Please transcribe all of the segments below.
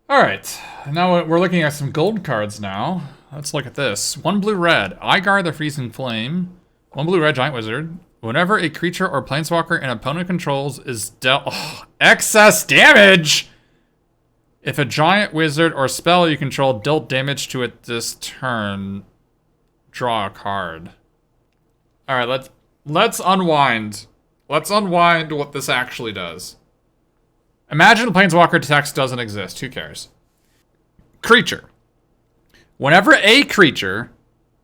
All right, now we're looking at some gold cards now. Let's look at this. 1 blue red. I guard the freezing flame. 1 blue red giant wizard. Whenever a creature or planeswalker an opponent controls is dealt excess damage. If a giant wizard or spell you control dealt damage to it this turn, draw a card. All right, let's unwind. Let's unwind what this actually does. Imagine planeswalker text doesn't exist. Who cares? Creature. Whenever a creature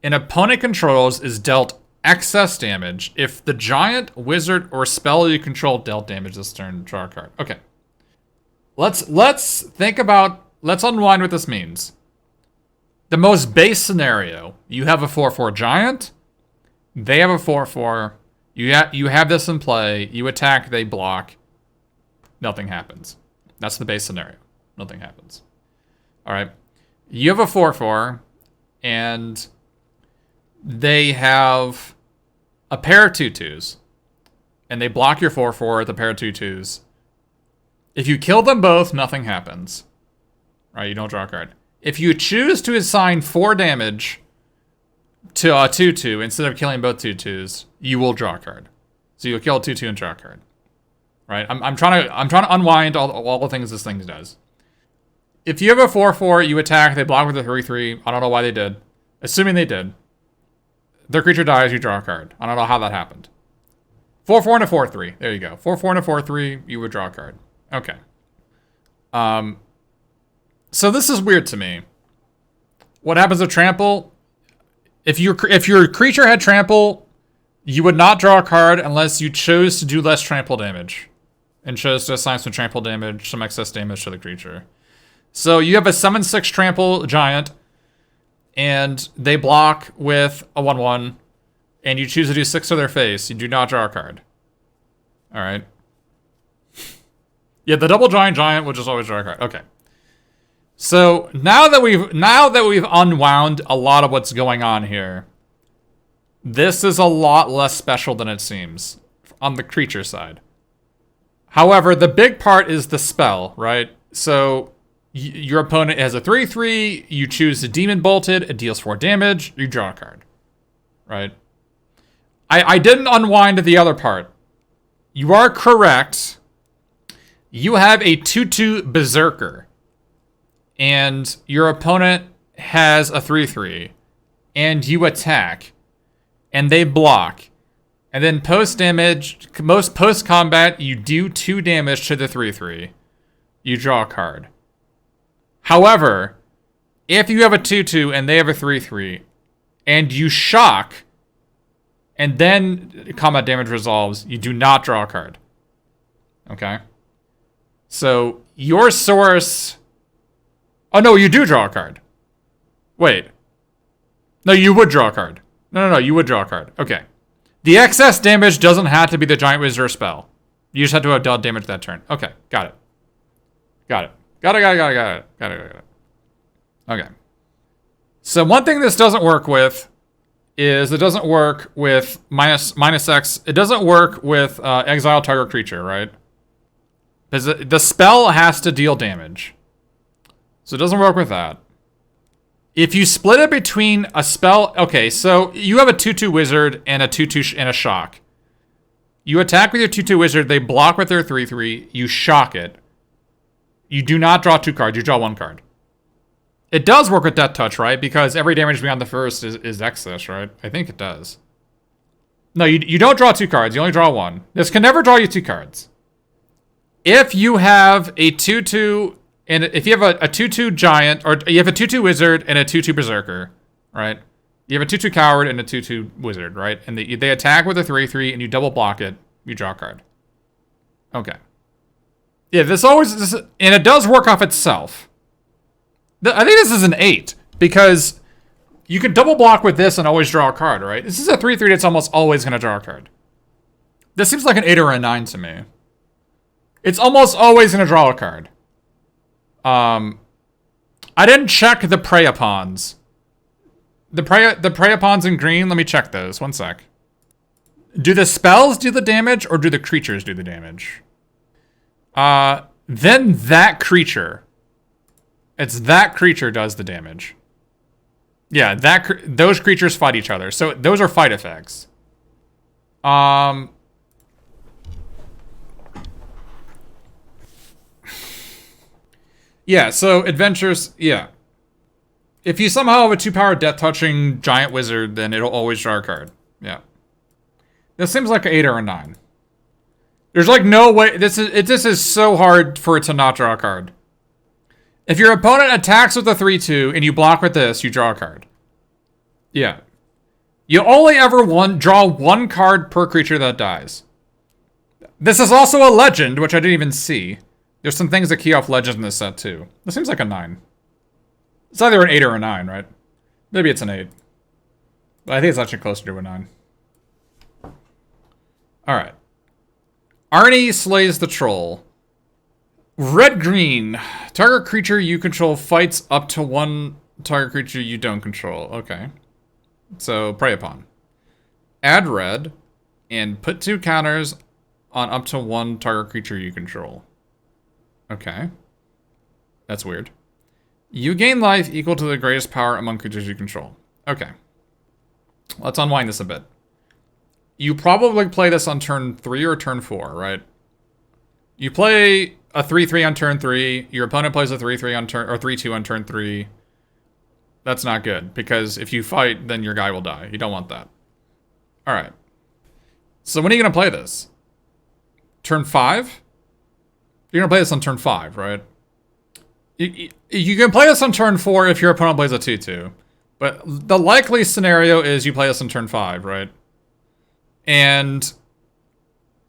an opponent controls is dealt excess damage, if the giant, wizard, or spell you control dealt damage this turn, draw a card. Okay. Let's unwind what this means. The most base scenario, you have a 4/4 giant, they have a 4/4, you have this in play, you attack, they block, nothing happens. That's the base scenario. Nothing happens. All right. You have a 4/4, and they have a pair of 2/2s, and they block your 4/4 with a pair of 2/2s. If you kill them both, nothing happens. Right? You don't draw a card. If you choose to assign 4 damage to a 2/2 instead of killing both 2/2s, you will draw a card. So you'll kill a 2/2 and draw a card. Right? I'm trying to unwind all the things this thing does. If you have a 4/4, you attack, they block with a 3/3. I don't know why they did. Assuming they did. Their creature dies, you draw a card. I don't know how that happened. 4/4 and a 4/3. There you go. 4/4 and a 4/3, you would draw a card. Okay. So this is weird to me. What happens with trample? If your creature had trample, you would not draw a card unless you chose to do less trample damage. And chose to assign some trample damage, some excess damage to the creature. So you have a 7/6 trample giant, and they block with a 1/1, and you choose to do 6 to their face. You do not draw a card. All right. Yeah, the double giant will just always draw a card. Okay. So now that we've unwound a lot of what's going on here, this is a lot less special than it seems on the creature side. However, the big part is the spell, right? So your opponent has a 3/3, you choose to Demon Bolt it deals 4 damage, you draw a card. Right? I didn't unwind the other part. You are correct. You have a 2/2 Berserker. And your opponent has a 3/3. And you attack. And they block. And then post-combat, you do 2 damage to the 3/3. You draw a card. However, if you have a 2/2 and they have a 3/3, and you shock, and then combat damage resolves, you do not draw a card. Okay? So, your source... Oh, no, you do draw a card. Wait. No, you would draw a card. No, you would draw a card. Okay. The excess damage doesn't have to be the giant wizard or spell. You just have to have dealt damage that turn. Okay, got it. Got it. Okay. So one thing this doesn't work with is it doesn't work with minus X. It doesn't work with exile target creature, right? Because the spell has to deal damage. So it doesn't work with that. If you split it between a spell... Okay, so you have a 2/2 wizard and a 2/2 and a shock. You attack with your 2/2 wizard, they block with their 3/3, you shock it. You do not draw 2 cards, you draw 1 card. It does work with Death Touch, right? Because every damage beyond the first is excess, right? I think it does. No, you don't draw 2 cards, you only draw 1. This can never draw you 2 cards. If you have a 2/2, and if you have a 2/2 giant, or you have a 2/2 wizard and a 2/2 berserker, right? You have a 2/2 coward and a 2/2 wizard, right? And they attack with a 3/3 and you double block it, you draw a card. Okay. Yeah, and it does work off itself. I think this is an 8, because you can double block with this and always draw a card, right? This is a 3/3 that's almost always going to draw a card. This seems like an 8 or a 9 to me. It's almost always going to draw a card. I didn't check the Prey-Upons. The Prey-Upons in green, let me check those. One sec. Do the spells do the damage, or do the creatures do the damage? Then that creature It's that creature does the damage. Yeah, those creatures fight each other. So those are fight effects. Yeah, so adventures, yeah. If you somehow have a 2-power death-touching giant wizard, then it'll always draw a card. Yeah. This seems like an 8 or a 9. There's like no way, this is so hard for it to not draw a card. If your opponent attacks with a 3/2 and you block with this, you draw a card. Yeah. You only ever draw 1 card per creature that dies. This is also a legend, which I didn't even see. There's some things that key off legends in this set, too. This seems like a 9. It's either an 8 or a 9, right? Maybe it's an 8. But I think it's actually closer to a 9. Alright. Arnie slays the troll. Red-green. Target creature you control fights up to 1 target creature you don't control. Okay. So, prey upon. Add red, and put 2 counters on up to 1 target creature you control. Okay. That's weird. You gain life equal to the greatest power among creatures you control. Okay. Let's unwind this a bit. You probably play this on turn 3 or turn 4, right? You play a 3/3 on turn 3. Your opponent plays a 3/3 on turn, or 3/2 on turn 3. That's not good, because if you fight, then your guy will die. You don't want that. Alright. So when are you going to play this? Turn 5? You're going to play this on turn 5, right? You can play this on turn 4 if your opponent plays a 2/2. But the likely scenario is you play this on turn 5, right? And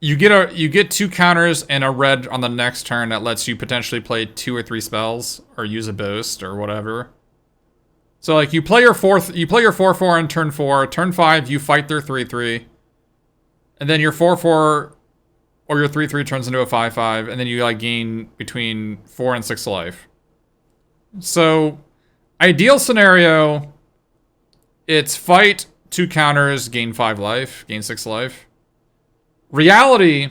you get 2 counters and a red on the next turn that lets you potentially play 2 or 3 spells or use a boost or whatever. So like you play your 4/4 on turn 4, turn 5 you fight their 3/3. And then your 4/4 or your 3/3 turns into a 5/5, and then you like gain between 4 and 6 life. So, ideal scenario, it's fight, 2 counters, gain 5 life, gain 6 life. Reality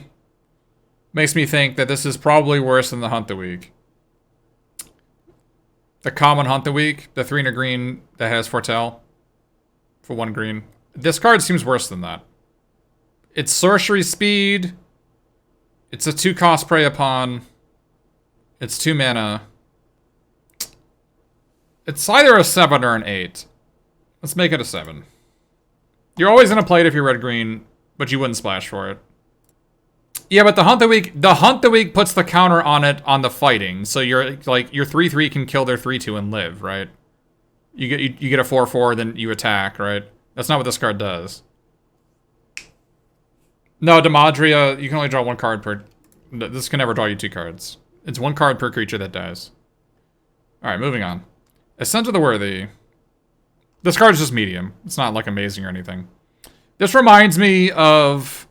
makes me think that this is probably worse than the Hunt the Week. The common Hunt the Week, the 3 and a green that has Foretell for 1 green. This card seems worse than that. It's sorcery speed. It's a 2-cost prey upon. It's 2 mana. It's either a 7 or an 8. Let's make it a 7. You're always going to play it if you're red-green, but you wouldn't splash for it. Yeah, but the Hunt the Week puts the counter on it on the fighting. So you're like your 3/3 can kill their 3/2 and live, right? You get a 4/4, then you attack, right? That's not what this card does. No, Demadria, you can only draw 1 card per... This can never draw you 2 cards. It's 1 card per creature that dies. Alright, moving on. Ascent of the Worthy. This card is just medium. It's not, like, amazing or anything. This reminds me of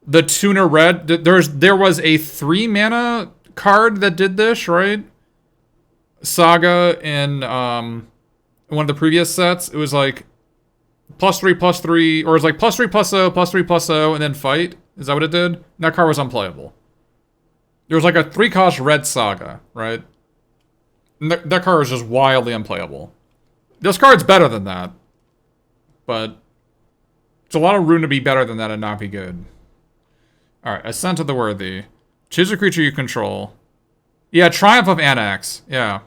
the Tuna Red. There was a 3-mana card that did this, right? Saga in one of the previous sets. It was, like... +3/+3, or it's like +3/+0, +3/+0, and then fight. Is that what it did? And that card was unplayable. There was like a 3-cost red Saga, right? And that card was just wildly unplayable. This card's better than that. But it's a lot of room to be better than that and not be good. Alright, Ascent of the Worthy. Choose a creature you control. Yeah, Triumph of Anax. Yeah.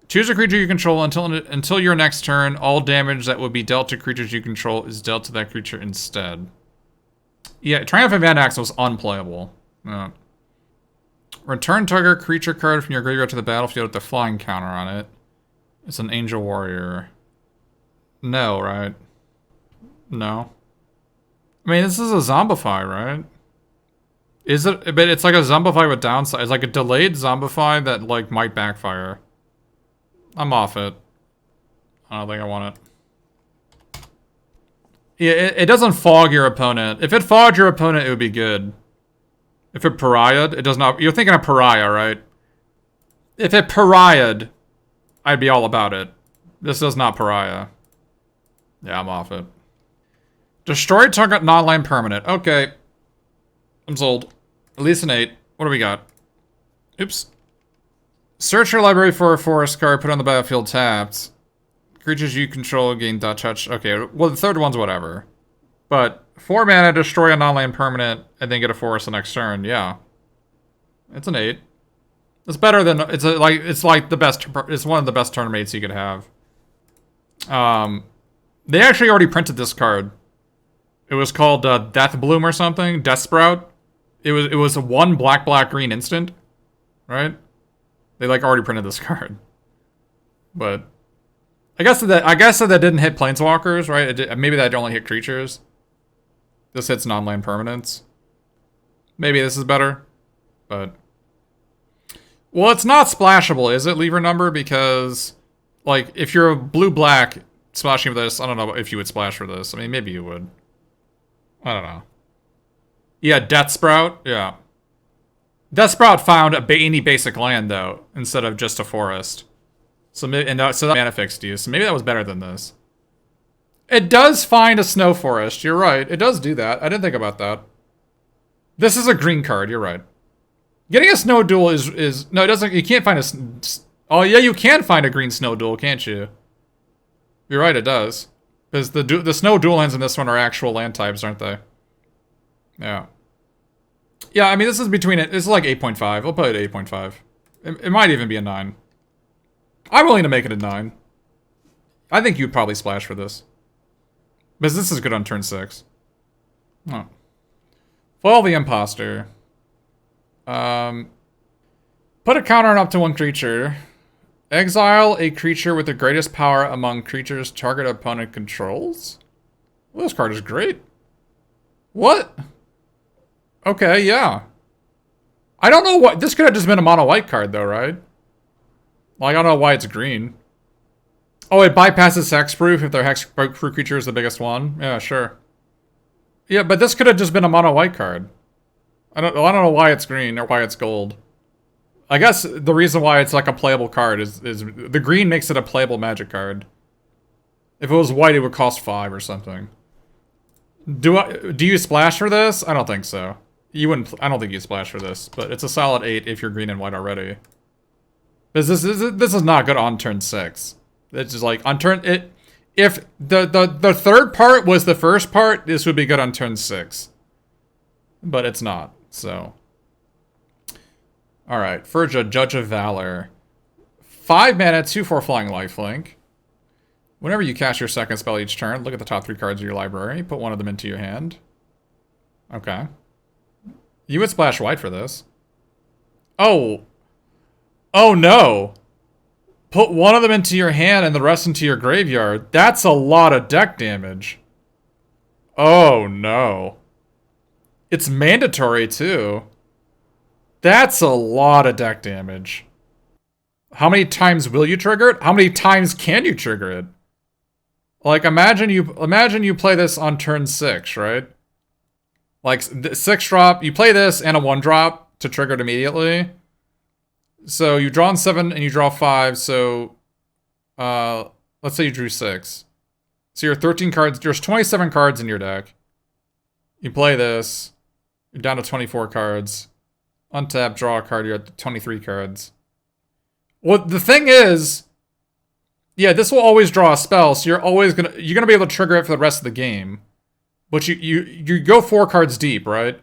Choose a creature you control until your next turn. All damage that would be dealt to creatures you control is dealt to that creature instead. Yeah, Triumph of Anax was unplayable. Return target creature card from your graveyard to the battlefield with the flying counter on it. It's an Angel Warrior. No, right? No. I mean, this is a Zombify, right? Is it? But it's like a Zombify with downside. It's like a delayed Zombify that like might backfire. I'm off it. I don't think I want it. Yeah, it doesn't fog your opponent. If it fogged your opponent, it would be good. If it pariahed, it does not... You're thinking of pariah, right? If it pariahed, I'd be all about it. This does not pariah. Yeah, I'm off it. Destroy target non-land permanent. Okay. I'm sold. At least an 8. What do we got? Oops. Search your library for a forest card, put on the battlefield tapped. Creatures you control gain dot touch. Okay, well, the third one's whatever. But 4 mana, destroy a non-land permanent, and then get a forest the next turn. Yeah. It's an 8. It's better than... It's like the best... It's one of the best turn mates you could have. They actually already printed this card. It was called Death Bloom or something. Death Sprout. It was a 1 black green instant. Right? They like already printed this card. But... I guess that didn't hit planeswalkers, right? Maybe that only hit creatures. This hits non-land permanents. Maybe this is better. But... Well, it's not splashable, is it, Lever Number? Because, like, if you're a blue-black splashing with this, I don't know if you would splash for this. I mean, maybe you would. I don't know. Yeah, Death Sprout? Yeah. Death Sprout found any basic land, though, instead of just a forest. So that mana fixed you. So maybe that was better than this. It does find a snow forest. You're right. It does do that. I didn't think about that. This is a green card. You're right. Getting a snow duel is no, it doesn't. You can't find a. Oh yeah, you can find a green snow duel, can't you? You're right. It does, because the snow duel lands in this one are actual land types, aren't they? Yeah. Yeah. I mean, this is between it. It's like 8.5. We'll put it at 8.5. It might even be a 9. I'm willing to make it a 9. I think you'd probably splash for this. Because this is good on turn 6. Oh. Foil the Imposter. Put a counter on up to 1 creature. Exile a creature with the greatest power among creatures target opponent controls? Well, this card is great. What? Okay, yeah. I don't know what... This could have just been a mono-white card, though, right? Like, I don't know why it's green. Oh, it bypasses hexproof if their hexproof creature is the biggest one. Yeah, sure. Yeah, but this could have just been a mono-white card. I don't know why it's green or why it's gold. I guess the reason why it's like a playable card is the green makes it a playable Magic card. If it was white, it would cost 5 or something. Do you splash for this? I don't think so. You wouldn't. I don't think you splash for this, but it's a solid 8 if you're green and white already. This is not good on turn 6. It's just like on turn it. If the third part was the first part, this would be good on turn 6. But it's not. So. All right, Fergia, Judge of Valor. 5 mana, 2/4 flying lifelink. Whenever you cast your second spell each turn, look at the top 3 cards of your library. Put one of them into your hand. Okay. You would splash white for this. Oh. Oh no. Put one of them into your hand and the rest into your graveyard. That's a lot of deck damage. Oh no. It's mandatory too. That's a lot of deck damage. How many times will you trigger it? How many times can you trigger it? Like imagine you play this on turn 6, right? Like 6 drop, you play this and a 1 drop to trigger it immediately. So you draw on 7 and you draw 5, so let's say you drew 6. So you're 13 cards, there's 27 cards in your deck. You play this, you're down to 24 cards. Untap, draw a card, you're at 23 cards. Well, the thing is, yeah, this will always draw a spell, so you're gonna be able to trigger it for the rest of the game. But you go 4 cards deep, right?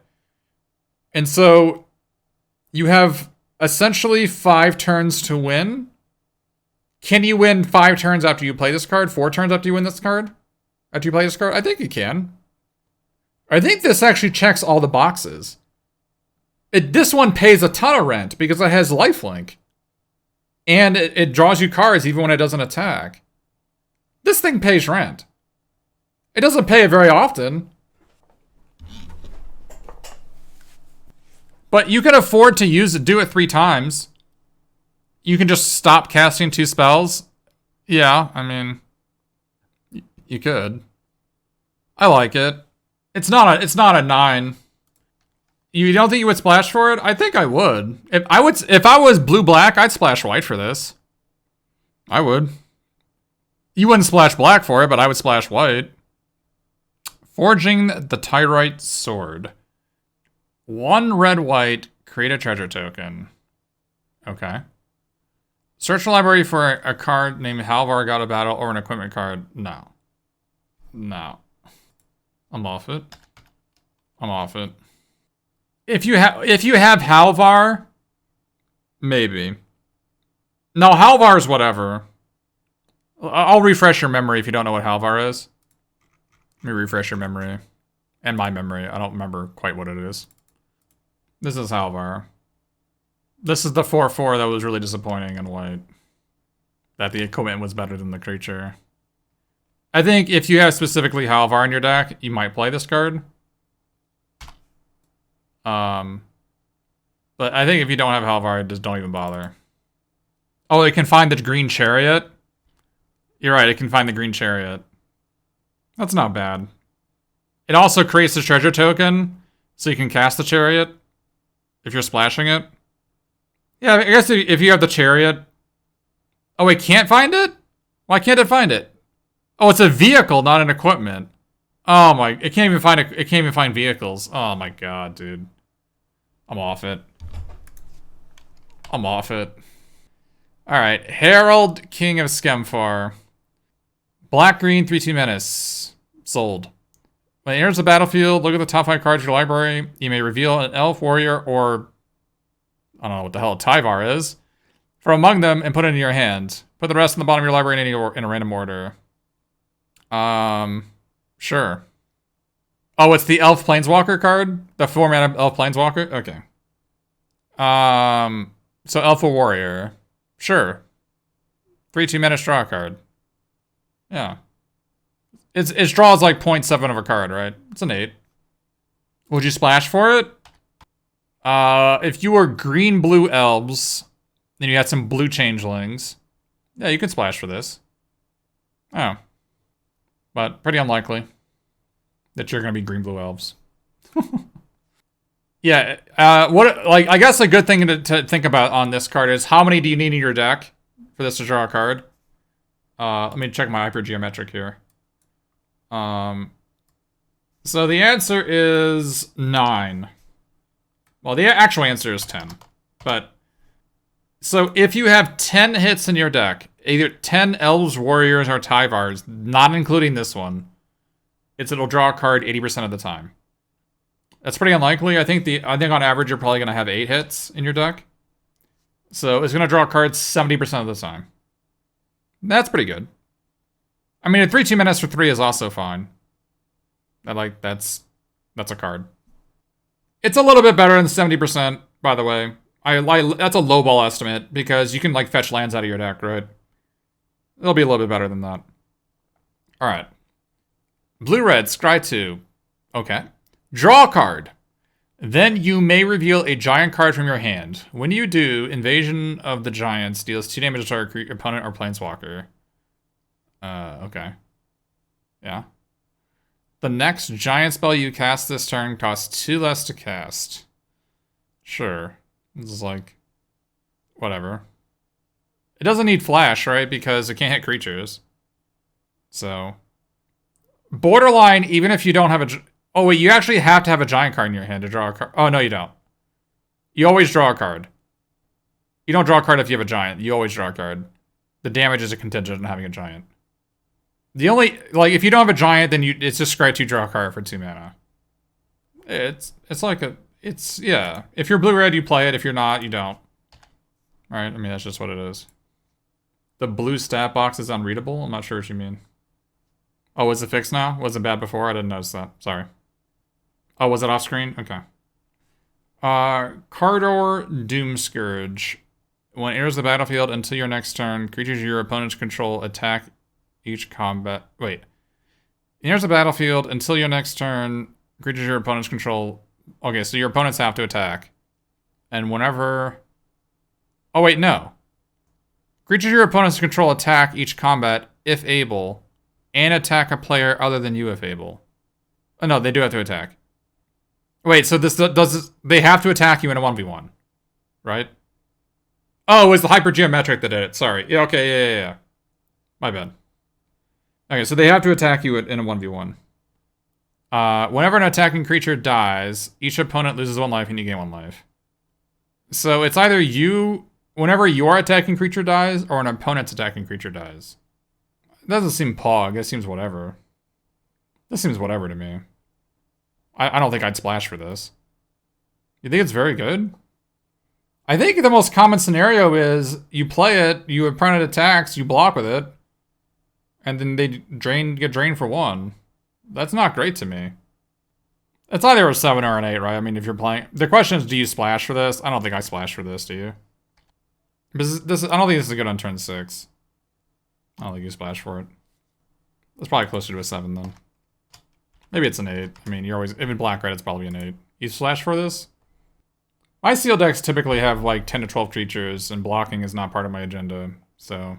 And so you have essentially 5 turns to win. Can you win 5 turns after you play this card? 4 turns after you win this card? After you play this card? I think you can. I think this actually checks all the boxes. This one pays a ton of rent because it has lifelink. And it draws you cards even when it doesn't attack. This thing pays rent. It doesn't pay it very often. But you can afford to do it 3 times. You can just stop casting 2 spells. Yeah, I mean, you could. I like it. It's not a 9. You don't think you would splash for it? I think I would. If I was blue-black, I'd splash white for this. I would. You wouldn't splash black for it, but I would splash white. Forging the Tyrite Sword. 1 red-white, create a treasure token. Okay. Search the library for a card named Halvar God of Battle or an equipment card. No. No. I'm off it. I'm off it. If you have Halvar, maybe. No, Halvar's whatever. I'll refresh your memory if you don't know what Halvar is. Let me refresh your memory. And my memory. I don't remember quite what it is. This is Halvar. This is the 4/4 that was really disappointing in white. That the equipment was better than the creature. I think if you have specifically Halvar in your deck, you might play this card. But I think if you don't have Halvar, just don't even bother. Oh, it can find the green chariot? You're right, it can find the green chariot. That's not bad. It also creates the treasure token, so you can cast the chariot if you're splashing it. Yeah, I guess if you have the chariot... Oh, it can't find it? Why can't it find it? Oh, it's a vehicle, not an equipment. Oh my... It can't even find it. It can't even find vehicles. Oh my god, dude. I'm off it. I'm off it. Alright, Herald, King of Skemfar. Black-green, 3/2 menace. Sold. When it enters the battlefield, look at the top 5 cards of your library. You may reveal an elf, warrior, or... I don't know what the hell a Tyvar is. From among them and put it in your hand. Put the rest in the bottom of your library in a random order. Sure. Oh, it's the Elf Planeswalker card? The 4-mana Elf Planeswalker? Okay. So Elf or Warrior. Sure. 3/2 menace draw card. Yeah. Its draw is like 0.7 of a card, right? It's an 8. Would you splash for it? If you were green-blue elves, then you had some blue changelings. Yeah, you could splash for this. Oh. But pretty unlikely that you're gonna be green-blue elves. Yeah, I guess a good thing to think about on this card is how many do you need in your deck for this to draw a card? Let me check my hypergeometric here. So the answer is 9. Well, the actual answer is 10. But, so if you have 10 hits in your deck, either 10 elves, warriors, or Tyvars, not including this one, it'll draw a card 80% of the time. That's pretty unlikely. I think on average you're probably gonna have 8 hits in your deck. So it's gonna draw cards 70% of the time. That's pretty good. I mean, a 3/2 menace for 3 is also fine. That's a card. It's a little bit better than 70%, by the way. That's a lowball estimate because you can like fetch lands out of your deck, right? It'll be a little bit better than that. All right. Blue-red, scry 2. Okay. Draw a card. Then you may reveal a giant card from your hand. When you do, Invasion of the Giants deals 2 damage to target opponent or planeswalker. Okay. Yeah. The next giant spell you cast this turn costs 2 less to cast. Sure. This is like... whatever. It doesn't need flash, right? Because it can't hit creatures. So... borderline, even if you don't have a... oh, wait, you actually have to have a giant card in your hand to draw a card. Oh, no, you don't. You always draw a card. You don't draw a card if you have a giant. You always draw a card. The damage is a contingent on having a giant. The only... like, if you don't have a giant, then it's just scry 2, draw a card for 2 mana. It's like a... it's... yeah. If you're blue-red, you play it. If you're not, you don't. Alright, I mean, that's just what it is. The blue stat box is unreadable? I'm not sure what you mean. Oh, is it fixed now? Was it bad before? I didn't notice that. Sorry. Oh, was it off screen? Okay. Cardor Doomscourge. When it enters the battlefield until your next turn, creatures your opponents control attack each combat... wait. It enters the battlefield until your next turn, creatures your opponents control... okay, so your opponents have to attack. And whenever... oh, wait, no. Creatures your opponents control attack each combat, if able... and attack a player other than you if able. Oh, no, they do have to attack. Wait, so this does... they have to attack you in a 1v1, right? Oh, it was the hypergeometric that did it. Sorry. Yeah, okay, yeah. My bad. Okay, so they have to attack you in a 1v1. Whenever an attacking creature dies, each opponent loses 1 life and you gain 1 life. So it's either you... whenever your attacking creature dies or an opponent's attacking creature dies. It doesn't seem pog. It seems whatever. This seems whatever to me. I don't think I'd splash for this. You think it's very good? I think the most common scenario is you play it, your opponent attacks, you block with it, and then they get drained for 1. That's not great to me. It's either a 7 or an 8, right? I mean, if you're playing... The question is, do you splash for this? I don't think I splash for this, do you? I don't think this is good on turn 6. I don't think you splash for it. It's probably closer to a 7, then. Maybe it's an 8. I mean, you're always... If in black, right, it's probably an 8. You splash for this? My sealed decks typically have, like, 10 to 12 creatures, and blocking is not part of my agenda, so...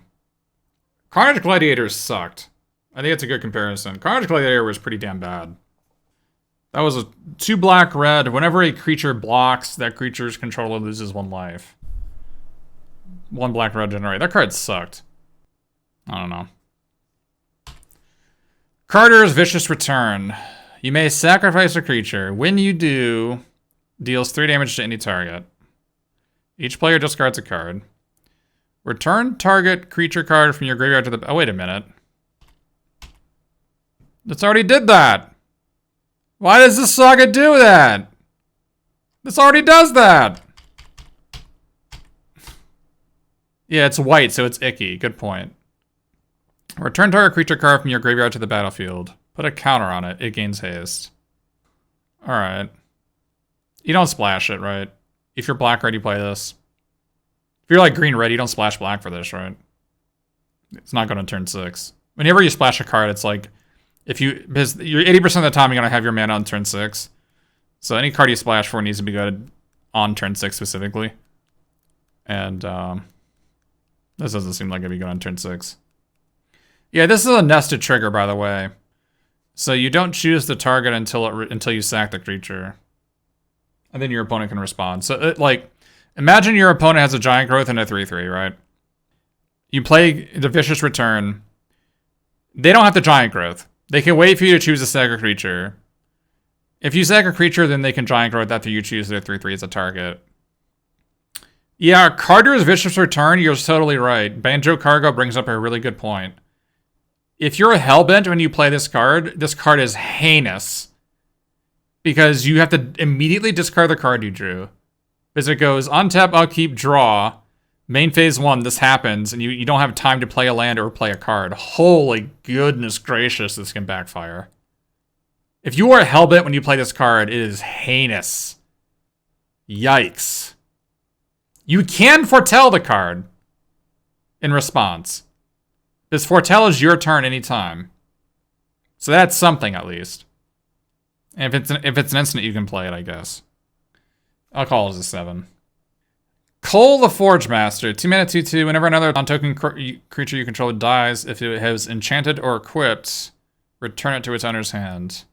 Carnage Gladiators sucked. I think it's a good comparison. Carnage Gladiator was pretty damn bad. That was a 2 black red. Whenever a creature blocks, that creature's controller loses 1 life. 1 black red generate. That card sucked. I don't know. Carter's Vicious Return. You may sacrifice a creature. When you do, deals 3 damage to any target. Each player discards a card. Return target creature card from your graveyard to the... Oh, wait a minute. This already did that. Why does this saga do that? This already does that. Yeah, it's white, so it's icky. Good point. Return target creature card from your graveyard to the battlefield. Put a counter on it. It gains haste. Alright. You don't splash it, right? If you're black red, you play this. If you're like green red, you don't splash black for this, right? It's not going to turn 6. Whenever you splash a card, it's like... Because you're 80% of the time you're going to have your mana on turn 6. So any card you splash for needs to be good on turn 6 specifically. And this doesn't seem like it'd be good on turn 6. Yeah, this is a nested trigger, by the way. So you don't choose the target until you sack the creature. And then your opponent can respond. So, imagine your opponent has a giant growth and a 3/3, right? You play the Vicious Return. They don't have the giant growth. They can wait for you to choose a sack a creature. If you sack a creature, then they can giant growth after you choose their 3/3 as a target. Yeah, Carter's Vicious Return, you're totally right. Banjo Cargo brings up a really good point. If you're hellbent when you play this card is heinous. Because you have to immediately discard the card you drew. Because it goes, untap, upkeep, draw. Main phase 1, this happens, and you don't have time to play a land or play a card. Holy goodness gracious, this can backfire. If you are hellbent when you play this card, it is heinous. Yikes. You can foretell the card in response. This foretell is your turn anytime. So that's something, at least. And if it's an instant, you can play it, I guess. I'll call it as a 7. Cole the Forge Master. 2 mana, 2/2. Whenever another non-token creature you control dies, if it has enchanted or equipped, return it to its owner's hand.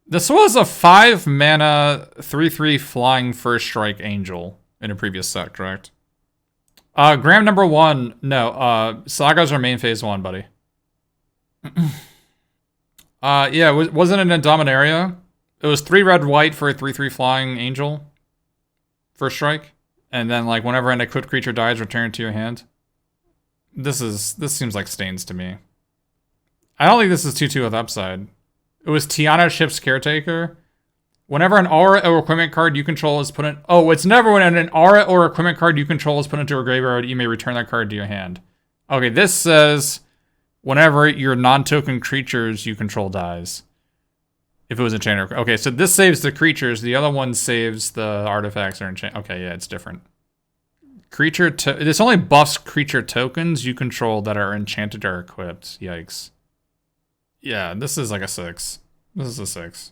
This was a 5 mana, 3/3 flying first strike angel in a previous set, correct? Graham number 1. No, sagas are main phase 1, buddy. Yeah, wasn't it in Dominaria? It was 3 red white for a 3/3 flying angel. First strike. And then, like, whenever an equipped creature dies, return it to your hand. This seems like Stains to me. I don't think this is 2/2 with upside. It was Tiana Ship's Caretaker. Whenever an aura or equipment card you control is put in... Oh, it's never when an aura or equipment card you control is put into a graveyard, you may return that card to your hand. Okay, this says whenever your non-token creatures you control dies. If it was enchanted. Okay, so this saves the creatures. The other one saves the artifacts or enchant. Okay, yeah, it's different. This only buffs creature tokens you control that are enchanted or equipped. Yikes. Yeah, this is like a 6. This is a 6.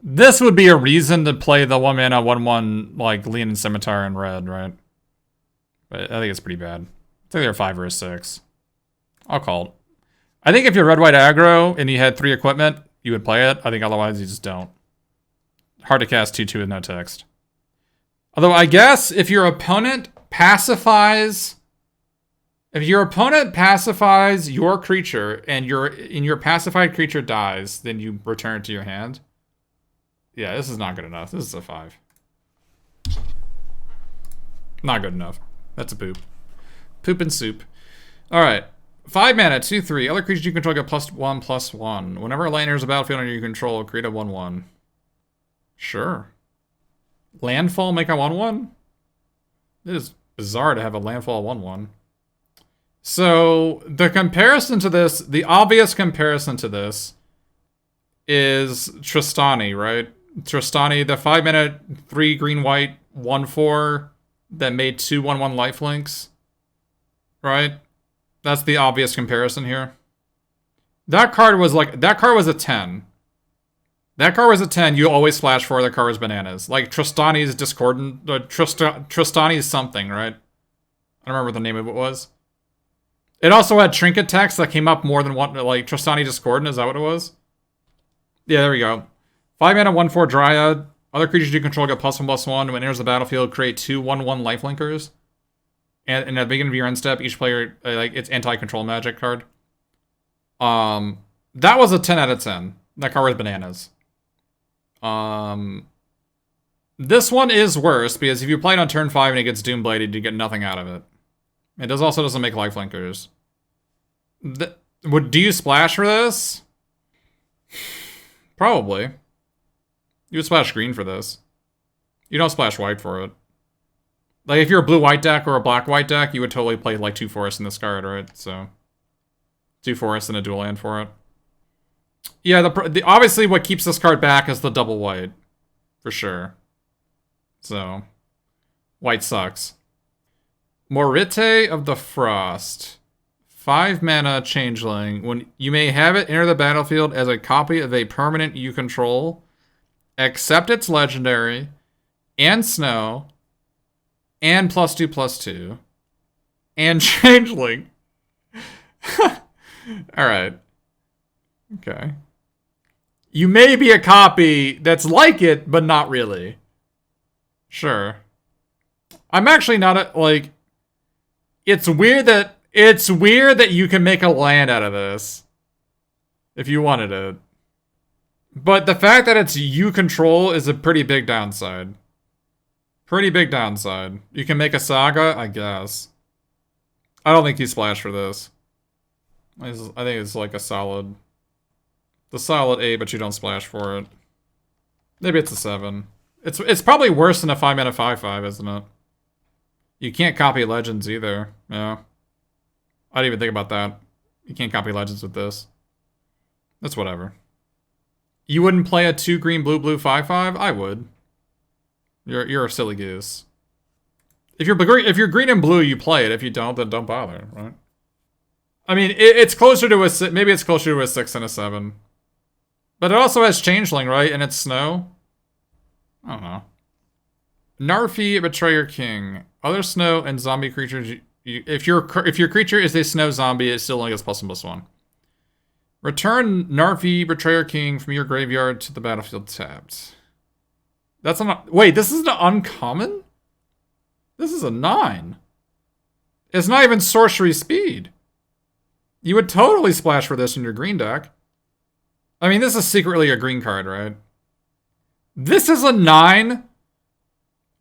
This would be a reason to play the 1 mana 1/1 like Leonin Scimitar in red, right? But I think it's pretty bad. I think they're a 5 or a 6. I'll call it. I think if you're red white aggro and you had 3 equipment, you would play it. I think otherwise you just don't. Hard to cast 2/2 with no text. Although I guess if your opponent pacifies your creature and your pacified creature dies, then you return it to your hand. Yeah, this is not good enough. This is a 5. Not good enough. That's a poop. Poop and soup. Alright. 5 mana, 2/3. Other creatures you control get +1/+1. Whenever a land enters a battlefield under your control, create a 1/1. Sure. Landfall make a 1/1? It is bizarre to have a landfall 1/1. So, the comparison to this, the obvious comparison to this, is Tristani, right? Tristani, the 5 mana, 3 green white, 1/4 that made 2 1/1 lifelinks. Right? That's the obvious comparison here. That card was a 10. That card was a 10, you always splash for the card was bananas. Like Tristani's Discordant, Tristani's something, right? I don't remember what the name of it was. It also had trinket text that came up more than one, like Tristani Discordant, is that what it was? Yeah, there we go. 5 mana, 1/4 Dryad. Other creatures you control get +1/+1. When it enters the battlefield, create 2 1/1 lifelinkers. And at the beginning of your end step, each player, like, it's anti-control magic card. That was a 10 out of 10. That card was bananas. This one is worse, because if you play it on turn 5 and it gets Doombladed, you get nothing out of it. It also doesn't make lifelinkers. Do you splash for this? Probably. You would splash green for this. You don't splash white for it. Like, if you're a blue-white deck or a black-white deck, you would totally play, like, 2 forests in this card, right? So, 2 forests and a dual land for it. Yeah, obviously what keeps this card back is the double white. For sure. So, white sucks. Morite of the Frost. 5 mana changeling. When you may have it enter the battlefield as a copy of a permanent you control, except it's legendary, and snow, and +2/+2, and changeling. Alright. Okay. You may be a copy that's like it, but not really. Sure. I'm actually not like... It's weird that you can make a land out of this. If you wanted it. But the fact that it's you control is a pretty big downside. Pretty big downside. You can make a saga, I guess. I don't think you splash for this. I think it's like a solid... The solid 8, but you don't splash for it. Maybe it's a 7. It's probably worse than a 5 mana 5/5, isn't it? You can't copy Legends either. Yeah. I didn't even think about that. You can't copy Legends with this. That's whatever. You wouldn't play a 2 green blue 5/5? I would. You're a silly goose. If you're green and blue, you play it. If you don't, then don't bother, right? I mean, it's closer to a... Maybe it's closer to a 6 than a 7. But it also has Changeling, right? And it's snow? I don't know. Narfi, Betrayer King. Other snow and zombie creatures... If your creature is a snow zombie, it still only gets +1/+1. Return Narfi, Betrayer King from your graveyard to the battlefield tapped. That's not... Wait, this is an uncommon? This is a 9. It's not even sorcery speed. You would totally splash for this in your green deck. I mean, this is secretly a green card, right? This is a 9.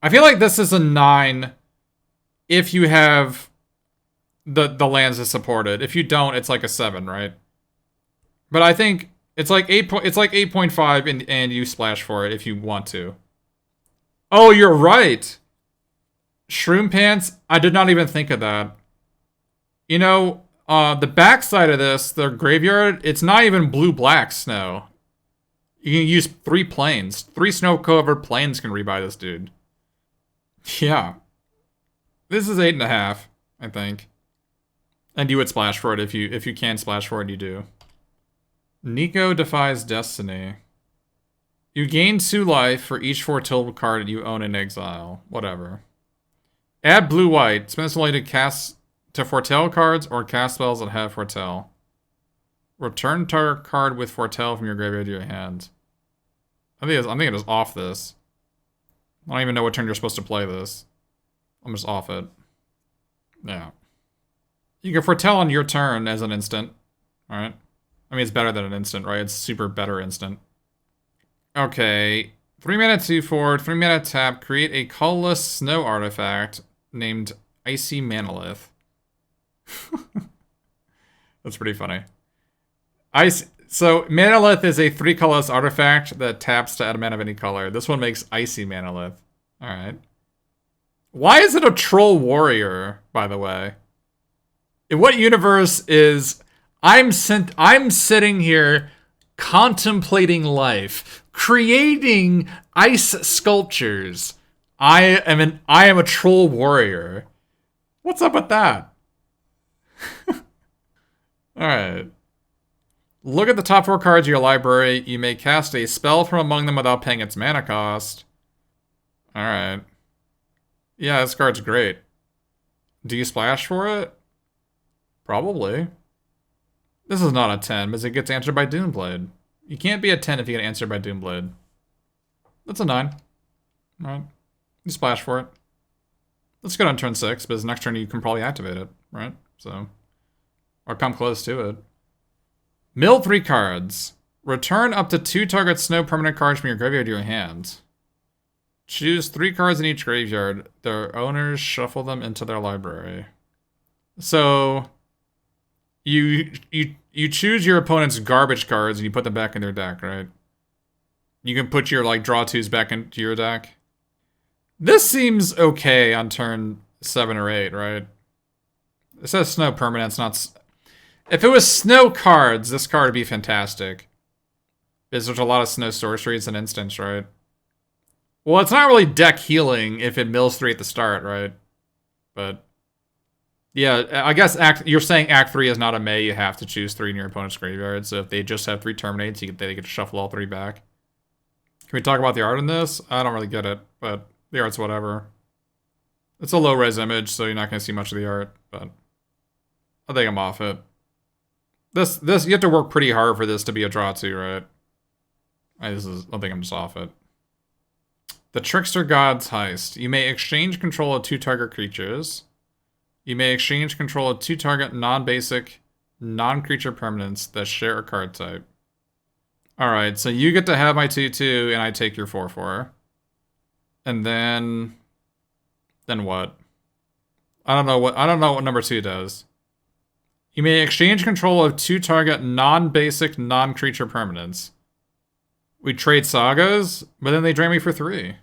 I feel like this is a 9 if you have the lands that support it. If you don't, it's like a 7, right? But I think it's like 8. It's like 8.5, and you splash for it if you want to. Oh, you're right. Shroom Pants. I did not even think of that. You know, the backside of this, the graveyard, it's not even blue-black snow. You can use 3 planes. 3 snow-covered planes can rebuy this dude. Yeah. This is 8.5, I think. And you would splash for it if you can splash for it, you do. Nico Defies Destiny. You gain 2 life for each foretell card you own in exile. Whatever. Add blue-white. Spend this only to cast... to foretell cards or cast spells that have foretell. Return target card with foretell from your graveyard to your hand. I'm thinking it is off this. I don't even know what turn you're supposed to play this. I'm just off it. Yeah. You can foretell on your turn as an instant. Alright? I mean, it's better than an instant, right? It's super better instant. Okay. 3 mana 2/4, 3 mana tap, create a colorless snow artifact. named Icy Manolith. That's pretty funny. So Manolith is a 3-colorless artifact that taps to add a mana of any color. This one makes Icy Manolith. Alright. Why is it a troll warrior, by the way? In what universe is... I'm sitting here contemplating life, creating ice sculptures. I am a troll warrior. What's up with that? Alright. Look at the top 4 cards of your library. You may cast a spell from among them without paying its mana cost. Alright. Yeah, this card's great. Do you splash for it? Probably. This is not a 10, because it gets answered by Doomblade. You can't be a 10 if you get answered by Doomblade. That's a 9. Alright. You splash for it. Let's go on turn 6, because next turn you can probably activate it, right? So, or come close to it. Mill 3 cards. Return up to 2 target snow permanent cards from your graveyard to your hand. Choose 3 cards in each graveyard. Their owners shuffle them into their library. So, you choose your opponent's garbage cards and you put them back in their deck, right? You can put your, like, draw 2s back into your deck. This seems okay on turn 7 or 8, right? It says snow permanents, not... If it was snow cards, this card would be fantastic. Because there's a lot of snow sorceries and instants, right? Well, it's not really deck healing if it mills 3 at the start, right? But... yeah, I guess you're saying Act 3 is not a May, you have to choose 3 in your opponent's graveyard, so if they just have 3 terminates, they get to shuffle all 3 back. Can we talk about the art in this? I don't really get it, but the art's whatever. It's a low-res image, so you're not going to see much of the art, but I think I'm off it. This you have to work pretty hard for this to be a draw 2, right? I think I'm just off it. The Trickster God's Heist. You may exchange control of 2 target creatures. You may exchange control of 2 target non-basic, non-creature permanents that share a card type. Alright, so you get to have my 2/2 and I take your 4/4. And then what? I don't know what number 2 does. You may exchange control of 2 target non-basic, non-creature permanents. We trade sagas, but then they drain me for 3.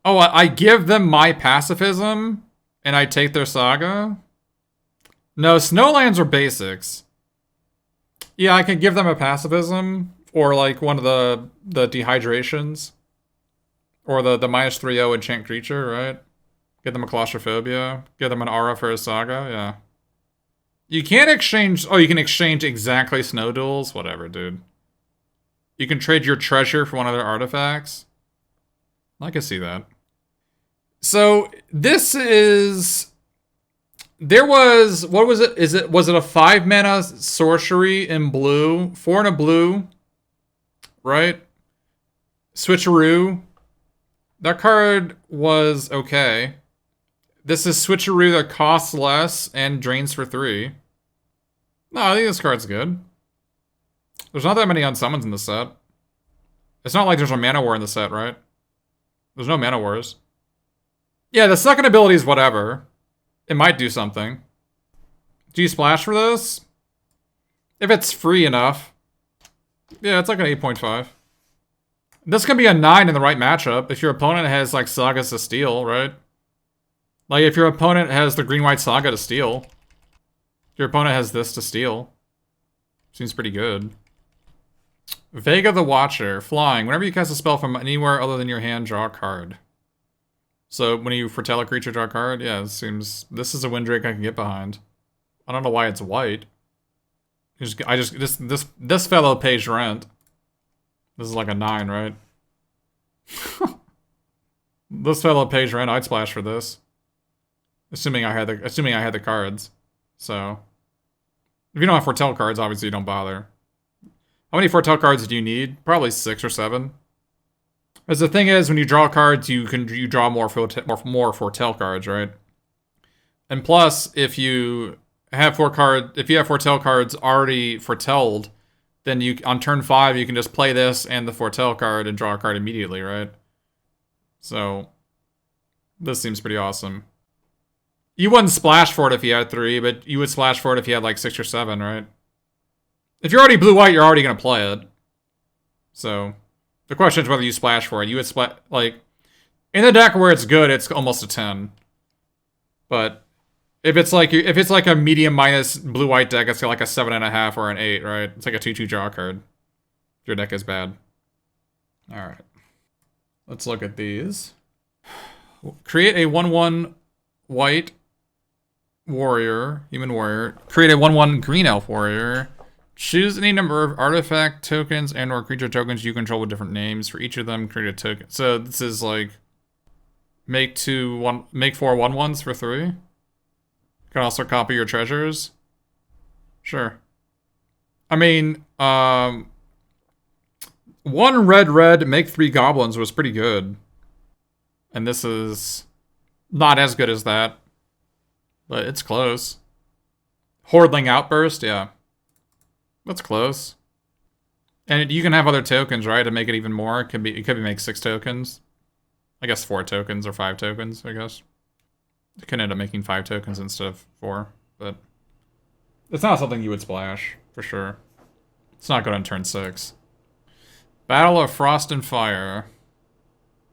Oh, I give them my pacifism, and I take their saga? No, snowlands are basics. Yeah, I can give them a pacifism, or like one of the dehydrations. Or the -3/0 enchant creature, right? Give them a claustrophobia. Give them an aura for a saga, yeah. You can't exchange... oh, you can exchange exactly snow duels? Whatever, dude. You can trade your treasure for one of their artifacts. I can see that. So, this is... there was... what was it? Was it a 5-mana sorcery in blue? 4 and a blue? Right? Switcheroo. That card was okay. This is Switcheroo that costs less and drains for 3. No, I think this card's good. There's not that many unsummons in the set. It's not like there's a mana war in the set, right? There's no mana wars. Yeah, the second ability is whatever. It might do something. Do you splash for this? If it's free enough. Yeah, it's like an 8.5. This can be a 9 in the right matchup if your opponent has, like, sagas to steal, right? Like, if your opponent has the green-white saga to steal. Your opponent has this to steal. Seems pretty good. Vega the Watcher. Flying. Whenever you cast a spell from anywhere other than your hand, draw a card. So, when you foretell a creature, draw a card? Yeah, it seems... this is a Windrake I can get behind. I don't know why it's white. This fellow pays rent. This is like a 9, right? This fellow pays rent. I'd splash for this. Assuming I had the cards. So, if you don't have foretell cards, obviously you don't bother. How many foretell cards do you need? Probably 6 or 7. Because the thing is, when you draw cards, you draw more foretell cards, right? And plus, if you have foretell cards already foretelled, then on turn 5 you can just play this and the foretell card and draw a card immediately, right? So, this seems pretty awesome. You wouldn't splash for it if you had 3, but you would splash for it if you had like 6 or 7, right? If you're already blue-white, you're already going to play it. So, the question is whether you splash for it. You would splash, like, in the deck where it's good, it's almost a 10. But if it's like a medium minus blue-white deck, it's got like a 7.5 or an 8, right? It's like a 2/2 draw card. If your deck is bad. Alright. Let's look at these. Create a 1/1 white warrior, human warrior. Create a 1/1 green elf warrior. Choose any number of artifact tokens and or creature tokens you control with different names. For each of them, create a token. So this is like make 4 1/1s for 3. You can also copy your treasures. Sure. I mean, 1 red, make 3 goblins was pretty good. And this is not as good as that. But it's close. Hordling Outburst, yeah. That's close. And you can have other tokens, right, to make it even more. It could be make 6 tokens. I guess 4 tokens or 5 tokens, I guess. You can end up making 5 tokens instead of 4, but it's not something you would splash, for sure. It's not good on turn 6. Battle of Frost and Fire.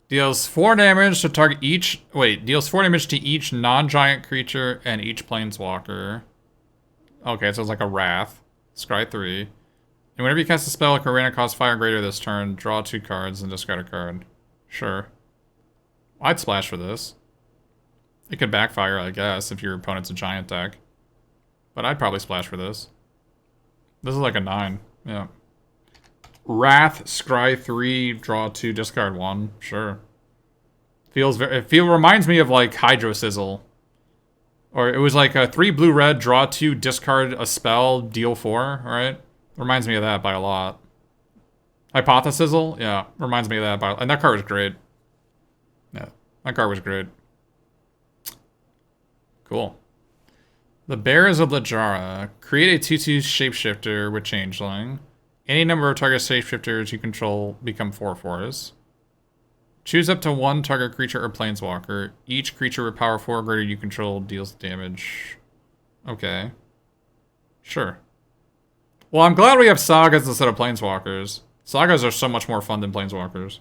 Deals 4 damage to target each... Wait, deals 4 damage to each non-giant creature and each planeswalker. Okay, so it's like a Wrath. Scry 3. And whenever you cast a spell, like Arena costs 5 or greater this turn, draw 2 cards and discard a card. Sure. I'd splash for this. It could backfire, I guess, if your opponent's a giant deck. But I'd probably splash for this. This is like a 9. Yeah. Wrath, Scry 3, draw 2, discard 1. Sure. Reminds me of like Hydro Sizzle. Or it was like a 3 blue-red, draw 2, discard a spell, deal 4, right? Reminds me of that by a lot. Hypothesizzle? Yeah, reminds me of that by... And that card was great. Yeah, that card was great. Cool. The Bears of Lajara. Create a 2/2 shapeshifter with Changeling. Any number of target shapeshifters you control become 4/4s. Choose up to 1 target creature or planeswalker. Each creature with power 4 or greater you control deals damage. Okay. Sure. Well, I'm glad we have sagas instead of planeswalkers. Sagas are so much more fun than planeswalkers.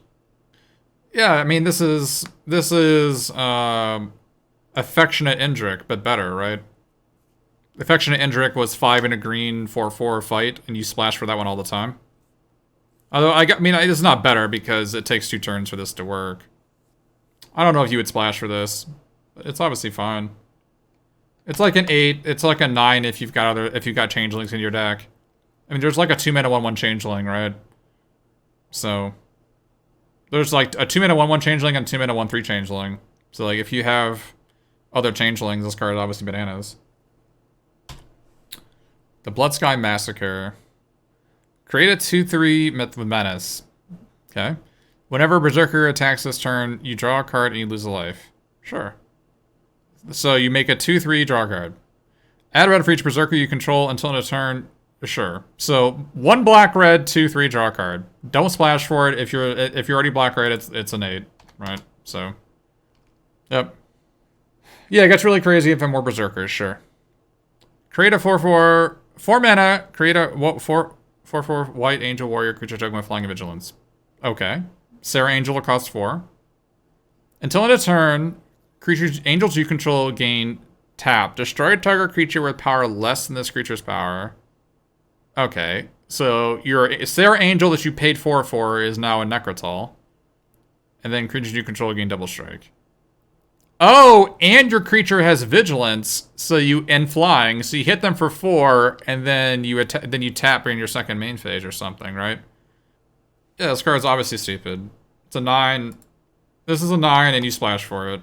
Yeah, I mean, this is Affectionate Indrik, but better, right? Affectionate Indrik was 5 and a green 4/4 fight, and you splash for that one all the time. Although, I mean, it's not better because it takes 2 turns for this to work. I don't know if you would splash for this, but it's obviously fine. It's like an 8. It's like a 9 if you've got changelings in your deck. I mean, there's like a 2-mana 1/1 changeling, right? So there's like a 2-mana 1/1 changeling and 2-mana 1/3 changeling. So like if you have other changelings, this card is obviously bananas. The Bloodsky Massacre. Create a 2/3 with Menace. Okay. Whenever Berserker attacks this turn, you draw a card and you lose a life. Sure. So you make a 2/3 draw card. Add red for each Berserker you control until end of turn. Sure. So 1 black-red, 2/3 draw card. Don't splash for it. If you're already black-red, it's an 8, right? So, yep. Yeah, it gets really crazy if I'm more Berserkers. Sure. Create a 4/4 4-mana. Create a 4/4 white angel warrior creature token with flying and vigilance. Okay. Sarah Angel will cost 4. Until end of turn, angels you control gain tap. Destroy a target creature with power less than this creature's power. Okay. So your Sarah Angel that you paid 4 for is now a Necrotal. And then creatures you control gain double strike. Oh, and your creature has vigilance, and flying, so you hit them for 4, and then you tap in your second main phase or something, right? Yeah, this card's obviously stupid. It's a 9. This is a 9, and you splash for it.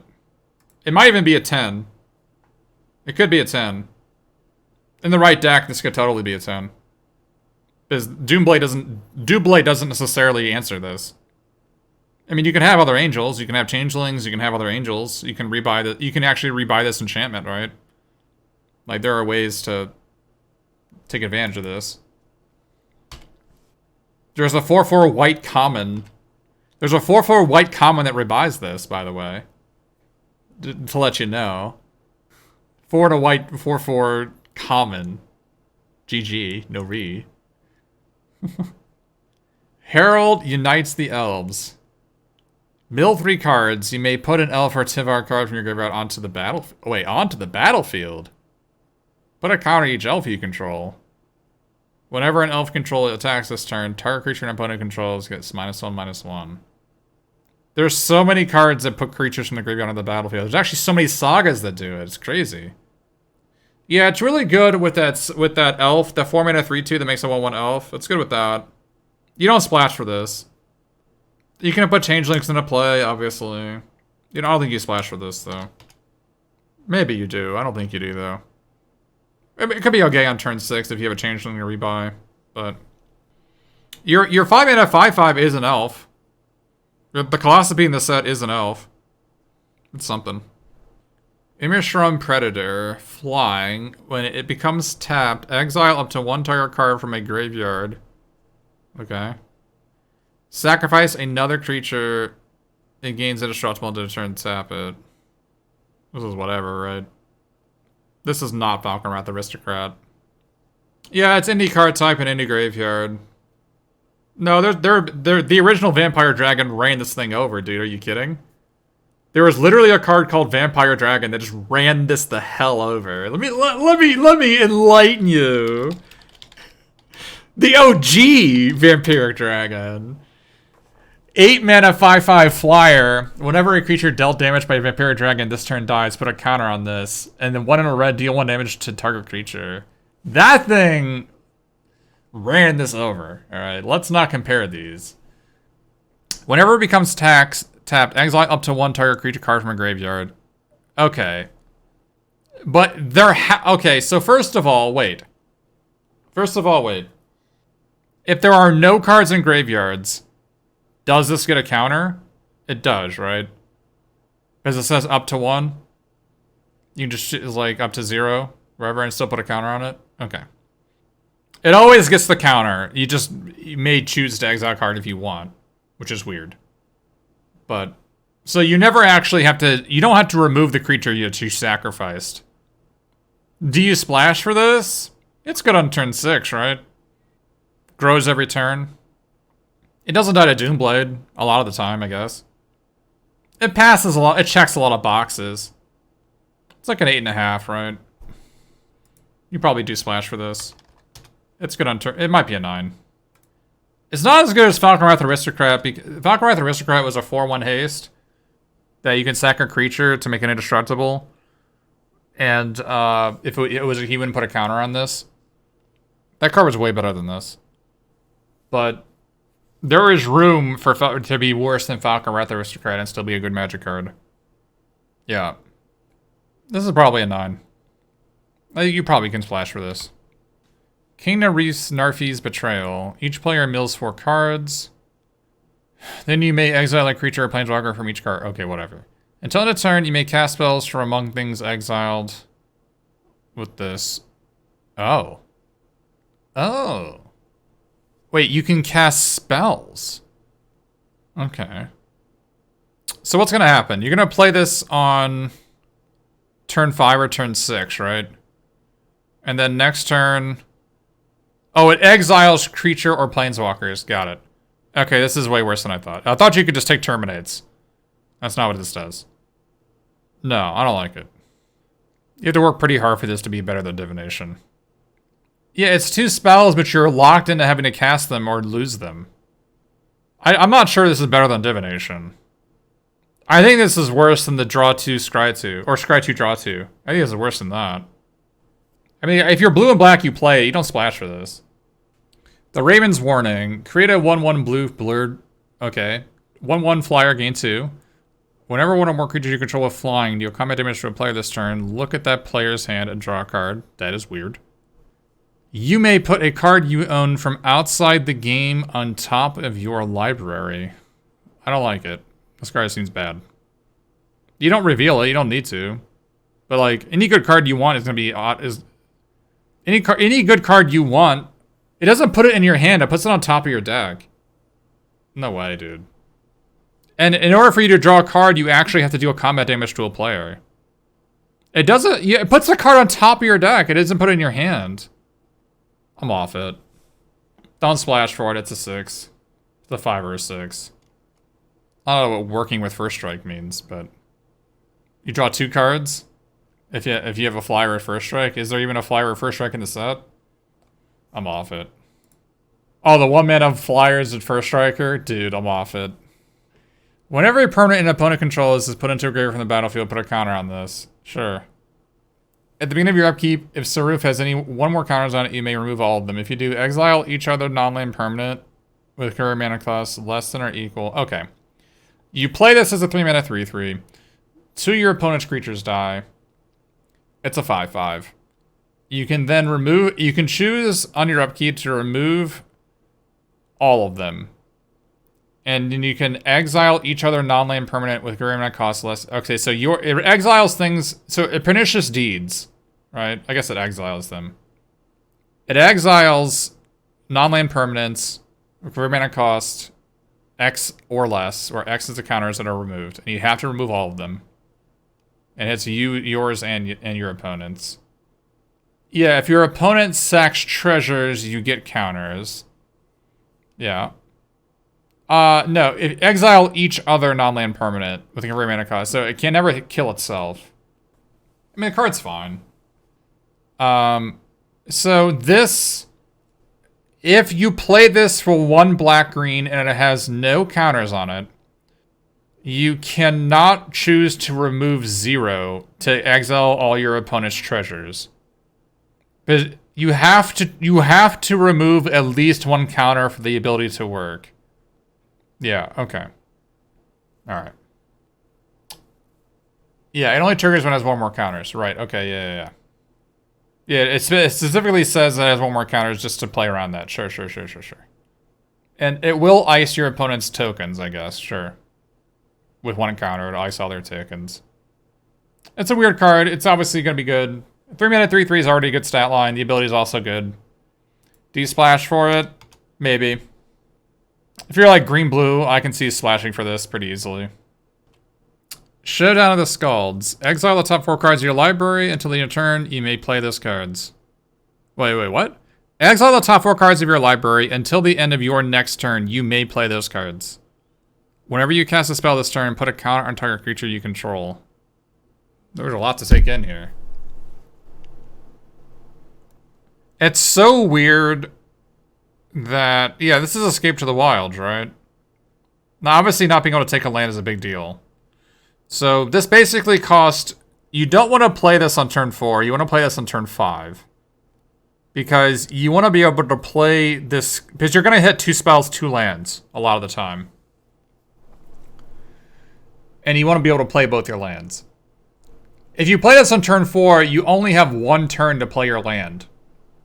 It might even be a 10. It could be a 10. In the right deck, this could totally be a 10. Because Doomblade doesn't necessarily answer this. I mean, you can have other angels, you can have changelings, you can have other angels, you can actually rebuy this enchantment, right? Like, there are ways to take advantage of this. There's a 4/4 white common. There's a 4/4 white common that rebuys this, by the way. To let you know. 4 to white, 4/4 common. GG, no re. Herald unites the elves. Mill 3 cards. You may put an elf or Tivar card from your graveyard onto the onto the battlefield. Put a counter each elf you control. Whenever an elf controller attacks this turn, target creature an opponent controls gets -1/-1. There's so many cards that put creatures from the graveyard on the battlefield. There's actually so many sagas that do it. It's crazy. Yeah, it's really good with that elf, the 4-mana 3/2 that makes a 1/1 elf. It's good with that. You don't splash for this. You can put changelings into play, obviously. I don't think you splash for this, though. Maybe you do. I don't think you do, though. It could be okay on turn 6 if you have a changeling to rebuy, but... Your 5-mana 5/5 is an elf. The Colossepe in the set is an elf. It's something. Immershrum Predator, flying. When it becomes tapped, exile up to 1 target card from a graveyard. Okay. Sacrifice another creature. It gains indestructible to turn tap it. This is whatever, right? This is not Falconwrath Aristocrat. Yeah, it's indie card type and indie graveyard. No, the original Vampire Dragon ran this thing over, dude. Are you kidding? There was literally a card called Vampire Dragon that just ran this the hell over. Let me enlighten you. The OG Vampiric Dragon. 8-mana 5/5 flyer. Whenever a creature dealt damage by a Vampiric Dragon this turn dies, put a counter on this. And then 1 in a red, deal 1 damage to target creature. That thing ran this over. Alright, let's not compare these. Whenever it becomes tapped, exile up to 1 target creature card from a graveyard. Okay. But okay, so first of all, wait. If there are no cards in graveyards, does this get a counter? It does, right? Because it says up to 1. You can just, like, up to 0, wherever, and still put a counter on it? Okay. It always gets the counter. You may choose to exile a card if you want, which is weird. But, so you never actually have to, you don't have to remove the creature you sacrificed. Do you splash for this? It's good on turn 6, right? Grows every turn. It doesn't die to Doomblade a lot of the time, I guess. It passes a lot, it checks a lot of boxes. It's like an 8.5, right? You probably do splash for this. It's good on turn, it might be a 9. It's not as good as Falconwrath Aristocrat, because Falconwrath Aristocrat was a 4/1 haste that you can sack a creature to make it indestructible. And if he wouldn't put a counter on this. That card was way better than this. But there is room for to be worse than Falconwrath Aristocrat and still be a good Magic card. Yeah. This is probably a 9. You probably can splash for this. Kingdom Reef's Narfi's Betrayal. Each player mills 4 cards. Then you may exile a creature or planeswalker from each card. Okay, whatever. Until end of turn, you may cast spells from among things exiled with this. Oh. Oh. Wait, you can cast spells. Okay. So what's going to happen? You're going to play this on turn 5 or turn 6, right? And then next turn... Oh, it exiles creature or planeswalkers. Got it. Okay, this is way worse than I thought. I thought you could just take terminates. That's not what this does. No, I don't like it. You have to work pretty hard for this to be better than divination. Yeah, it's 2 spells, but you're locked into having to cast them or lose them. I'm not sure this is better than divination. I think this is worse than the draw 2, scry 2. Or scry 2, draw 2. I think this is worse than that. I mean, if you're blue and black, you play. You don't splash for this. The Raven's Warning. Create a 1/1 blue blurred... Okay. 1/1 flyer, gain 2. Whenever one or more creatures you control with flying deal combat damage to a player this turn, look at that player's hand and draw a card. That is weird. You may put a card you own from outside the game on top of your library. I don't like it. This card seems bad. You don't reveal it. You don't need to. But, like, any good card you want is going to be... Any good card you want, it doesn't put it in your hand. It puts it on top of your deck. No way, dude. And in order for you to draw a card, you actually have to deal combat damage to a player. It doesn't... Yeah, it puts the card on top of your deck. It doesn't put it in your hand. I'm off it. Don't splash for it. It's a 6. It's a 5 or a 6. I don't know what working with first strike means, but... You draw 2 cards? If you have a flyer at first strike? Is there even a flyer at first strike in the set? I'm off it. Oh, the 1-mana flyers at first striker? Dude, I'm off it. Whenever a permanent an opponent controls is put into a graveyard from the battlefield, put a counter on this. Sure. At the beginning of your upkeep, if Saruf has one more counters on it, you may remove all of them. If you do, exile each other non-land permanent with current mana cost less than or equal. Okay. You play this as a 3-mana 3/3. 2 of your opponent's creatures die. It's a 5/5. You can then remove... You can choose on your upkeep to remove all of them. And then you can exile each other non-land permanent with greater mana cost less. Okay, so it exiles things. So it pernicious deeds, right? I guess it exiles them. It exiles non-land permanents with greater mana cost X or less, or X is the counters that are removed, and you have to remove all of them. And it's yours, and your opponent's. Yeah, if your opponent sacks treasures, you get counters. Yeah. No, exile each other non-land permanent with a greater mana cost, so it can never kill itself. I mean, the card's fine. So this... If you play this for 1 black-green and it has no counters on it, you cannot choose to remove 0 to exile all your opponent's treasures. But you have to remove at least 1 counter for the ability to work. Yeah, okay. Alright. Yeah, it only triggers when it has 1 more counters. Right, okay, yeah. Yeah, it specifically says that it has 1 more counters just to play around that. Sure. And it will ice your opponent's tokens, I guess, sure. With 1 counter, it'll ice all their tokens. It's a weird card. It's obviously going to be good. 3-mana 3/3 is already a good stat line. The ability is also good. Do you splash for it? Maybe. If you're like green-blue, I can see splashing for this pretty easily. Showdown of the Scalds. Exile the top 4 cards of your library until your turn. You may play those cards. Wait, what? Exile the top 4 cards of your library until the end of your next turn. You may play those cards. Whenever you cast a spell this turn, put a counter on target creature you control. There's a lot to take in here. It's so weird that... Yeah, this is Escape to the Wilds, right? Now, obviously not being able to take a land is a big deal. So this basically cost... You don't want to play this on turn 4. You want to play this on turn 5. Because you want to be able to play this... Because you're going to hit 2 spells, 2 lands a lot of the time. And you want to be able to play both your lands. If you play this on turn 4, you only have 1 turn to play your land.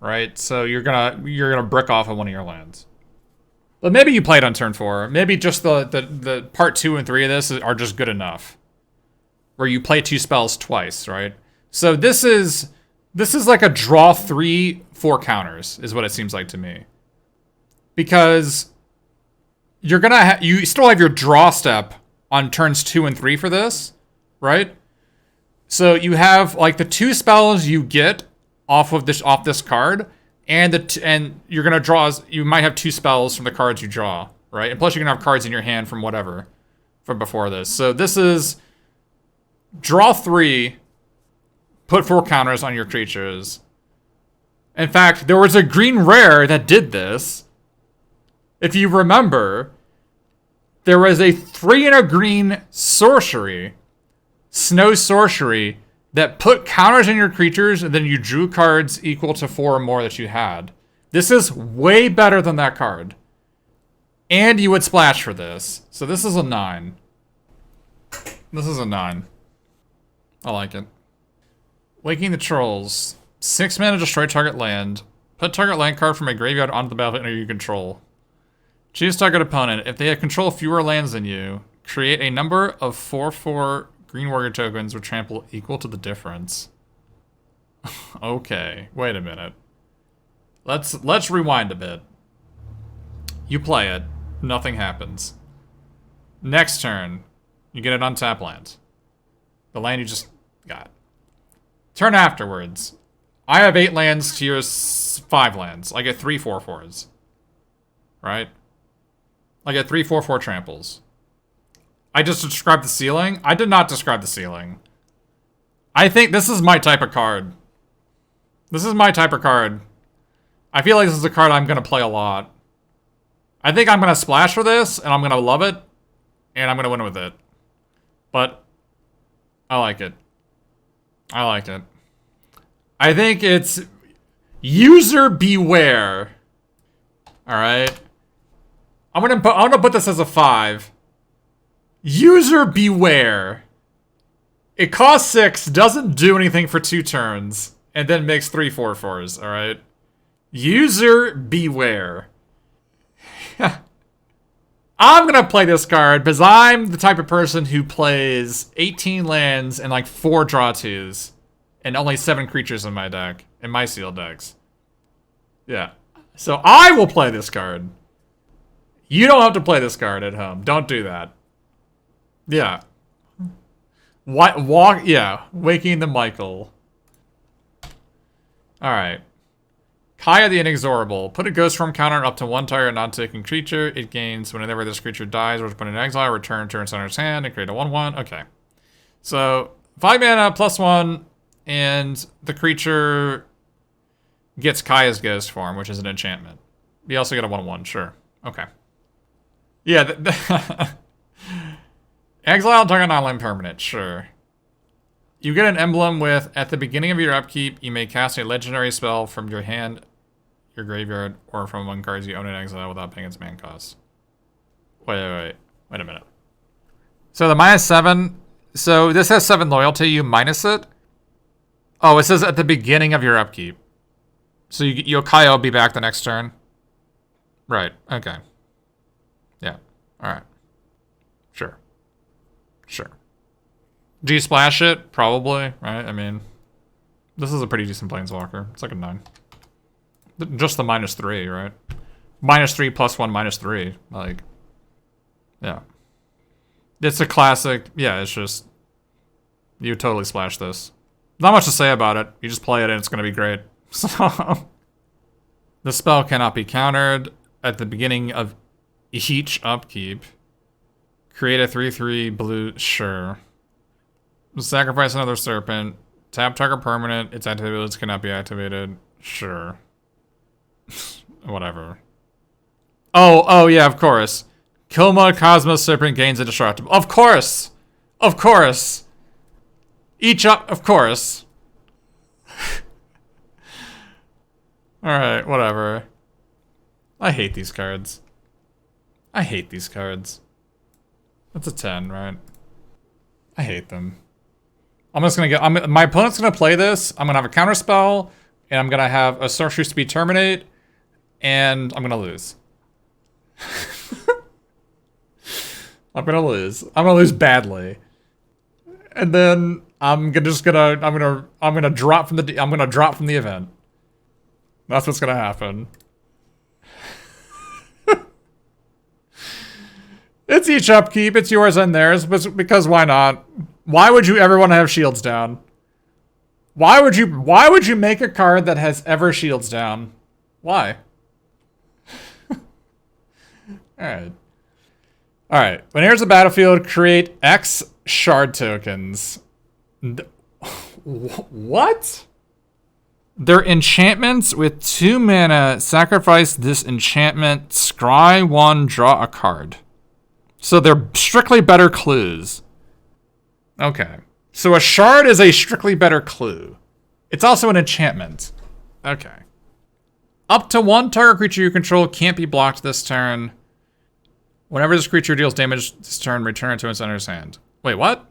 Right? So you're gonna brick off of one of your lands. But maybe you play it on turn 4. Maybe just the part 2 and 3 of this are just good enough. Where you play 2 spells twice, right? So this is like a draw 3, 4 counters, is what it seems like to me. Because you're gonna you still have your draw step on turns 2 and 3 for this, right? So you have like the 2 spells you get off this card, and you're gonna draw. You might have 2 spells from the cards you draw, right? And plus you're gonna have cards in your hand from whatever from before this. So this is draw 3, put 4 counters on your creatures. In fact, there was a green rare that did this. If you remember, there was a 3 and a green sorcery, snow sorcery, that put counters in your creatures, and then you drew cards equal to 4 or more that you had. This is way better than that card. And you would splash for this. So this is a 9. This is a 9. I like it. Waking the Trolls. 6 mana, destroy target land. Put target land card from a graveyard onto the battlefield under your control. Choose target opponent. If they have control fewer lands than you, create a number of 4/4 green warrior tokens with trample equal to the difference. Okay, wait a minute. Let's rewind a bit. You play it, nothing happens. Next turn, you get an untap land. The land you just got. Turn afterwards. I have 8 lands to your 5 lands. I get 3 4/4s. Right? I get 3 4/4 tramples. I just described the ceiling? I did not describe the ceiling. I think this is my type of card. This is my type of card. I feel like this is a card I'm going to play a lot. I think I'm going to splash for this, and I'm going to love it, and I'm going to win with it. But I like it. I like it. I think it's user beware. All right. I'm gonna put this as a 5. User beware. It costs 6, doesn't do anything for 2 turns, and then makes 3 4/4s. All right. User beware. I'm gonna play this card because I'm the type of person who plays 18 lands and like 4 draw 2s. And only 7 creatures in my deck. In my sealed decks. Yeah. So I will play this card. You don't have to play this card at home. Don't do that. Yeah. Waking the Michael. Alright. Kaya the Inexorable. Put a Ghost Form counter up to 1 target non-taking creature. It gains whenever this creature dies or is put in exile. Return to its owner's hand and create a 1/1. Okay. So, 5 mana, +1. And the creature gets Kaya's Ghost Form, which is an enchantment. You also get a 1/1, sure. Okay. Yeah, exile target non-land permanent, sure. You get an emblem with, at the beginning of your upkeep, you may cast a legendary spell from your hand, your graveyard, or from among cards you own in exile without paying its mana cost. Wait a minute. So the -7, so this has 7 loyalty, you minus it? Oh, it says at the beginning of your upkeep. So your Kaya will be back the next turn? Right, okay. Yeah, alright. Sure. Sure. Do you splash it? Probably, right? I mean, this is a pretty decent Planeswalker. It's like a 9. Just the -3, right? -3 +1 -3. Like, yeah. It's a classic. Yeah, it's just, you totally splash this. Not much to say about it. You just play it and it's going to be great. So, the spell cannot be countered at the beginning of each upkeep. Create a 3/3 blue, sure. Sacrifice another serpent. Tap target permanent. Its activations cannot be activated. Sure. Whatever. Oh yeah, of course. Kilma Cosmos Serpent gains indestructible. Of course! Of course! Of course. Alright, whatever. I hate these cards. I hate these cards. That's a 10, right? I hate them. I'm just gonna my opponent's gonna play this. I'm gonna have a counter spell, and I'm gonna have a sorcery speed terminate, and I'm gonna lose. I'm gonna lose. I'm gonna lose badly. And then I'm gonna drop from the event. That's what's gonna happen. It's each upkeep. It's yours and theirs, because why not? Why would you ever want to have shields down? Why would you make a card that has ever shields down? Why? Alright. Alright. When it enters the battlefield, create X shard tokens. What? They're enchantments with 2 mana. Sacrifice this enchantment. Scry 1, draw a card. So they're strictly better clues. Okay. So a shard is a strictly better clue. It's also an enchantment. Okay. Up to 1 target creature you control can't be blocked this turn. Whenever this creature deals damage this turn, return it to its owner's hand. Wait, what?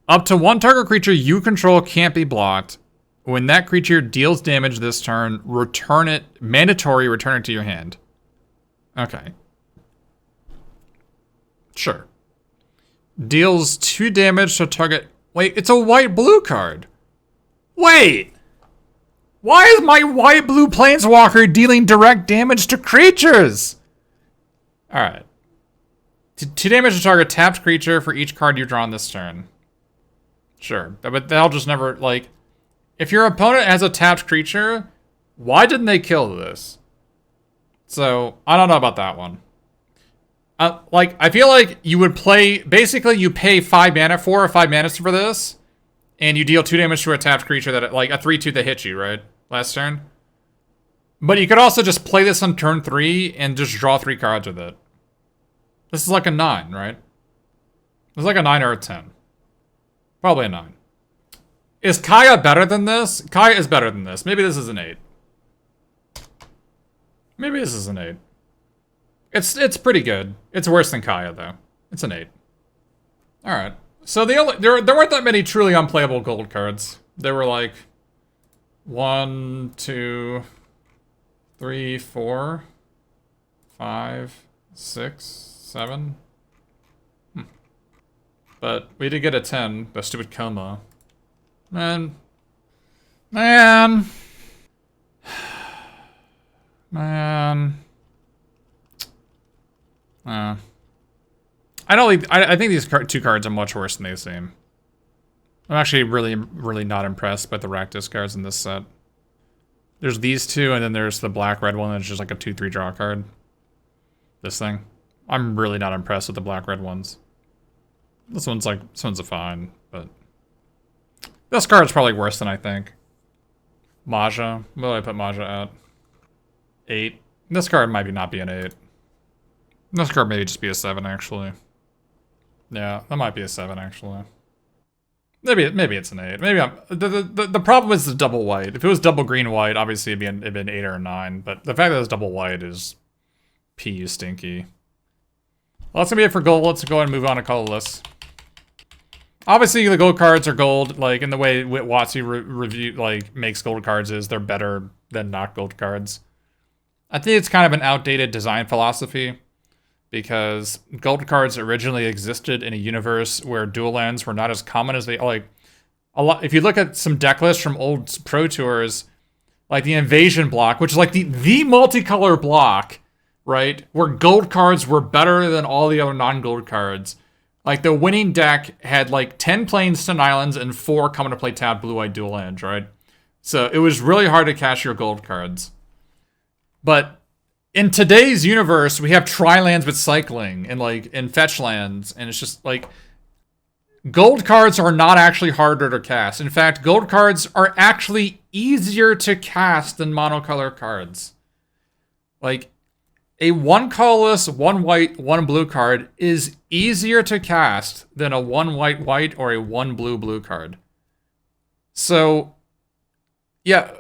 Up to 1 target creature you control can't be blocked. When that creature deals damage this turn, return it to your hand. Okay. Sure. Deals 2 damage to target. Wait, it's a white-blue card. Wait! Why is my white-blue Planeswalker dealing direct damage to creatures? Alright. 2 damage to target tapped creature for each card you draw on this turn. Sure. But they'll just never, like... if your opponent has a tapped creature, why didn't they kill this? So, I don't know about that one. Like, I feel like you would play... Basically, you pay 5 mana, 4 or 5 mana for this, and you deal 2 damage to a tapped creature that... Like, a 3-2 that hits you, right? Last turn. But you could also just play this on turn 3 and just draw 3 cards with it. This is like a 9, right? This is like a 9 or a 10. Probably a 9. Is Kaya better than this? Kaya is better than this. Maybe this is an 8. Maybe this is an 8. It's pretty good. It's worse than Kaya, though. It's an 8. Alright. So there weren't that many truly unplayable gold cards. There were like 1, 2, 3, 4, 5, 6, 7. But we did get a 10. The stupid coma. Man. Man. Man. I think these 2 cards are much worse than they seem. I'm actually really not impressed by the Rakdos cards in this set. There's these 2, and then there's the black-red one that's just like a 2-3 draw card. This thing. I'm really not impressed with the black-red ones. This one's a fine, but... This card's probably worse than I think. Maja. What do I put Maja at? 8. This card might not be an 8. This card may just be a 7, actually. Yeah, that might be a 7, actually. Maybe it's an 8. Maybe the problem is the double white. If it was double green white, obviously it'd be an 8 or a 9. But the fact that it's double white is P stinky. Well, that's gonna be it for gold. Let's go ahead and move on to colorless. Obviously, the gold cards are gold. Like in the way WotC review makes gold cards is they're better than not gold cards. I think it's kind of an outdated design philosophy. Because gold cards originally existed in a universe where dual lands were not as common as they like. A lot. If you look at some deck lists from old Pro Tours, like the Invasion block, which is like the multicolor block, right? Where gold cards were better than all the other non-gold cards. Like the winning deck had like 10 plains, 10 islands, and 4 come into play tapped blue-white dual lands, right? So it was really hard to cash your gold cards. But in today's universe, we have tri-lands with cycling and fetch lands, and it's just like gold cards are not actually harder to cast. In fact, gold cards are actually easier to cast than monocolor cards. Like a 1 colorless, 1 white, 1 blue card is easier to cast than a 1 white white or a 1 blue blue card. So yeah,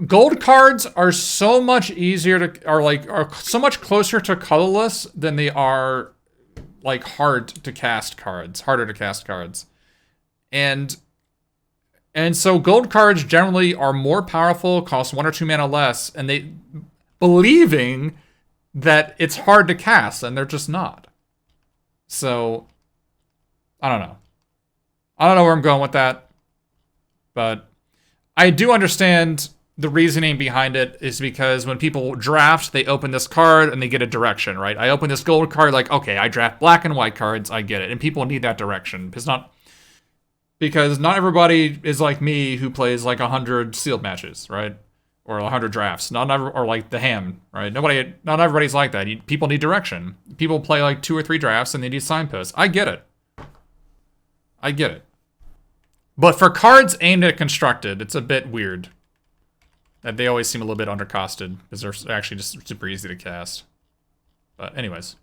gold cards are so much easier to, are so much closer to colorless than they are like harder to cast cards. And so gold cards generally are more powerful, cost 1 or 2 mana less, and they believing that it's hard to cast, and they're just not. So I don't know. I don't know where I'm going with that, but I do understand the reasoning behind it is because when people draft, they open this card and they get a direction, right? I open this gold card like, okay, I draft black and white cards, I get it. And people need that direction. Because not everybody is like me who plays like 100 sealed matches, right? Or 100 drafts. Or like the ham, right? Not everybody's like that. People need direction. People play like 2 or 3 drafts and they need signposts. I get it. But for cards aimed at constructed, it's a bit weird. That they always seem a little bit undercosted because they're actually just super easy to cast. But anyways.